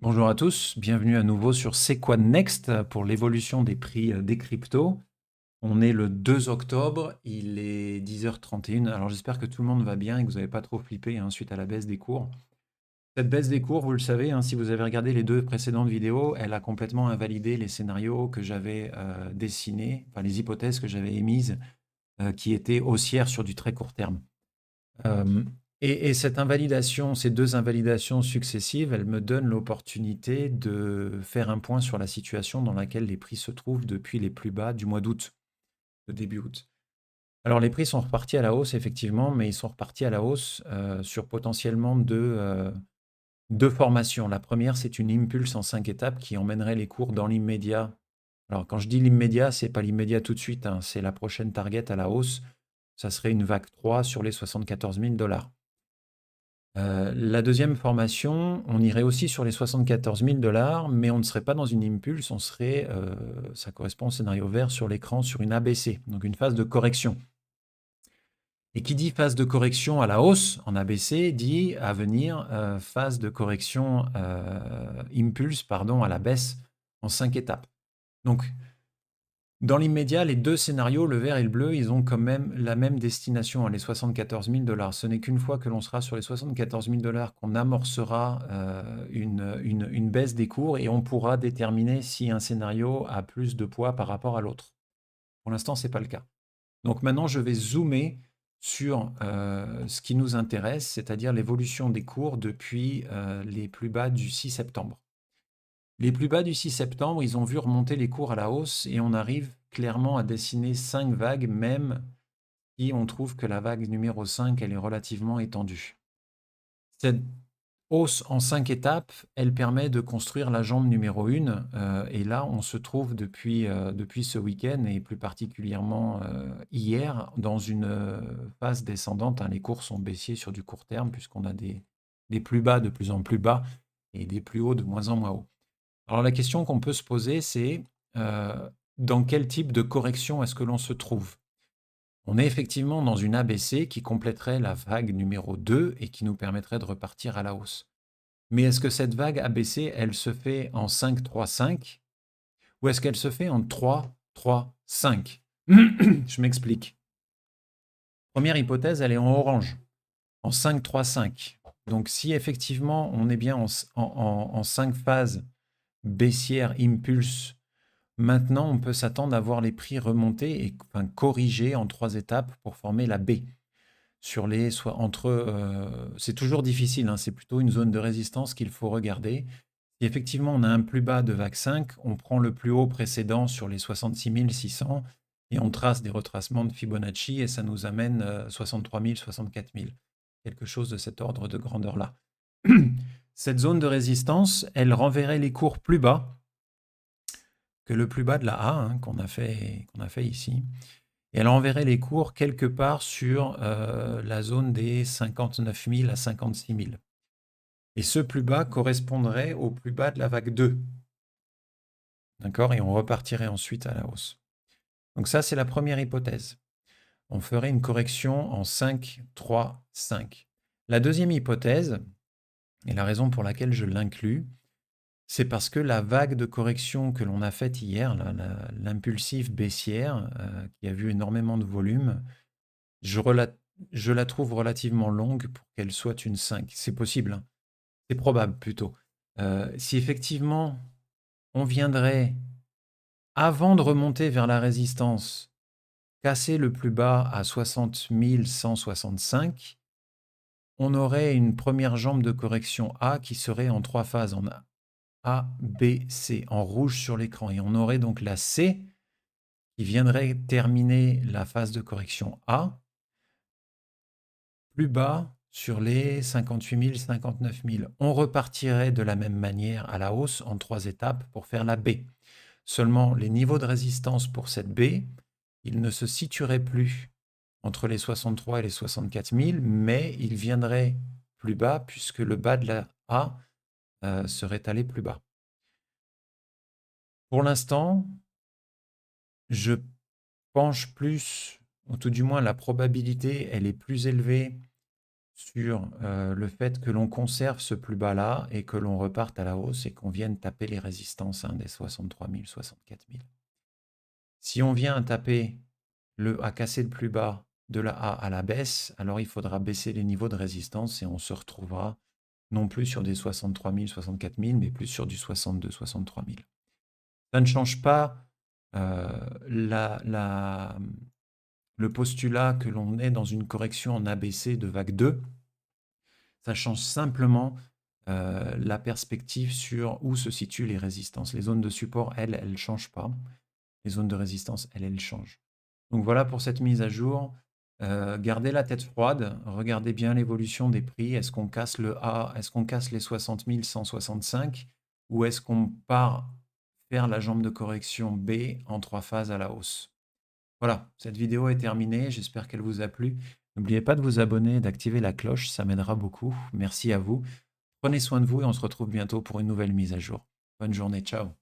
Bonjour à tous, bienvenue à nouveau sur C'est quoi Next pour l'évolution des prix des cryptos. On est le 2 octobre, il est 10h31. Alors j'espère que tout le monde va bien et que vous n'avez pas trop flippé suite à la baisse des cours. Cette baisse des cours, vous le savez, si vous avez regardé les deux précédentes vidéos, elle a complètement invalidé les scénarios que j'avais dessinés, enfin les hypothèses que j'avais émises qui étaient haussières sur du très court terme. Euh, et cette invalidation, ces deux invalidations successives, elles me donnent l'opportunité de faire un point sur la situation dans laquelle les prix se trouvent depuis les plus bas du mois d'août, de début août. Alors les prix sont repartis à la hausse, effectivement, mais ils sont repartis à la hausse sur potentiellement deux formations. La première, c'est une impulse en 5 étapes qui emmènerait les cours dans l'immédiat. Alors quand je dis l'immédiat, c'est pas l'immédiat tout de suite, c'est la prochaine target à la hausse. Ça serait une vague 3 sur les 74 000 $. La deuxième formation, on irait aussi sur les 74 000 $, mais on ne serait pas dans une impulse, on serait, ça correspond au scénario vert sur l'écran, sur une ABC, donc une phase de correction. Et qui dit phase de correction à la hausse en ABC dit à venir phase de correction impulse pardon, à la baisse en 5 étapes. Donc dans l'immédiat, les deux scénarios, le vert et le bleu, ils ont quand même la même destination, les 74 000 $. Ce n'est qu'une fois que l'on sera sur les 74 000 $ qu'on amorcera une baisse des cours et on pourra déterminer si un scénario a plus de poids par rapport à l'autre. Pour l'instant, ce n'est pas le cas. Donc maintenant, je vais zoomer sur ce qui nous intéresse, c'est-à-dire l'évolution des cours depuis les plus bas du 6 septembre. Les plus bas du 6 septembre, ils ont vu remonter les cours à la hausse et on arrive clairement à dessiner 5 vagues, même si on trouve que la vague numéro 5, elle est relativement étendue. Cette hausse en 5 étapes, elle permet de construire la jambe numéro 1. Et là, on se trouve depuis ce week-end et plus particulièrement hier dans une phase descendante. Les cours sont baissiers sur du court terme puisqu'on a des plus bas de plus en plus bas et des plus hauts de moins en moins hauts. Alors la question qu'on peut se poser, c'est dans quel type de correction est-ce que l'on se trouve? On est effectivement dans une ABC qui compléterait la vague numéro 2 et qui nous permettrait de repartir à la hausse. Mais est-ce que cette vague ABC, elle se fait en 5-3-5 ou est-ce qu'elle se fait en 3-3-5? Je m'explique. Première hypothèse, elle est en orange, en 5-3-5. Donc si effectivement on est bien en 5 phases baissière impulse, maintenant on peut s'attendre à voir les prix remonter et corriger en 3 étapes pour former la B. Sur les soit entre, c'est toujours difficile, c'est plutôt une zone de résistance qu'il faut regarder. Si effectivement on a un plus bas de vague 5, on prend le plus haut précédent sur les 66 600 et on trace des retracements de Fibonacci et ça nous amène 63 000, 64 000. Quelque chose de cet ordre de grandeur-là. Cette zone de résistance, elle renverrait les cours plus bas que le plus bas de la A qu'on a fait ici. Et elle enverrait les cours quelque part sur la zone des 59 000 à 56 000. Et ce plus bas correspondrait au plus bas de la vague 2. D'accord? Et on repartirait ensuite à la hausse. Donc ça, c'est la première hypothèse. On ferait une correction en 5, 3, 5. La deuxième hypothèse, et la raison pour laquelle je l'inclus, c'est parce que la vague de correction que l'on a faite hier, l'impulsive baissière, qui a vu énormément de volume, je la trouve relativement longue pour qu'elle soit une 5. C'est possible, c'est probable plutôt. Si effectivement on viendrait, avant de remonter vers la résistance, casser le plus bas à 60 165, on aurait une première jambe de correction A qui serait en 3 phases, en A, B, C, en rouge sur l'écran. Et on aurait donc la C qui viendrait terminer la phase de correction A, plus bas sur les 58 000, 59 000. On repartirait de la même manière à la hausse en 3 étapes pour faire la B. Seulement, les niveaux de résistance pour cette B, ils ne se situeraient plus entre les 63 et les 64 000, mais ils viendraient plus bas puisque le bas de la A serait allé plus bas. Pour l'instant, je penche plus, ou tout du moins la probabilité, elle est plus élevée sur le fait que l'on conserve ce plus bas-là et que l'on reparte à la hausse et qu'on vienne taper les résistances des 63 000, 64 000. Si on vient taper à casser le plus bas de la A à la baisse, alors il faudra baisser les niveaux de résistance et on se retrouvera non plus sur des 63 000, 64 000, mais plus sur du 62, 63 000. Ça ne change pas le postulat que l'on est dans une correction en ABC de vague 2. Ça change simplement la perspective sur où se situent les résistances. Les zones de support, elles ne changent pas. Les zones de résistance, elles changent. Donc voilà pour cette mise à jour. Gardez la tête froide, regardez bien l'évolution des prix. Est-ce qu'on casse le A? Est-ce qu'on casse les 60 165? Ou est-ce qu'on part faire la jambe de correction B en 3 phases à la hausse? Voilà, cette vidéo est terminée. J'espère qu'elle vous a plu. N'oubliez pas de vous abonner et d'activer la cloche, ça m'aidera beaucoup. Merci à vous. Prenez soin de vous et on se retrouve bientôt pour une nouvelle mise à jour. Bonne journée, ciao.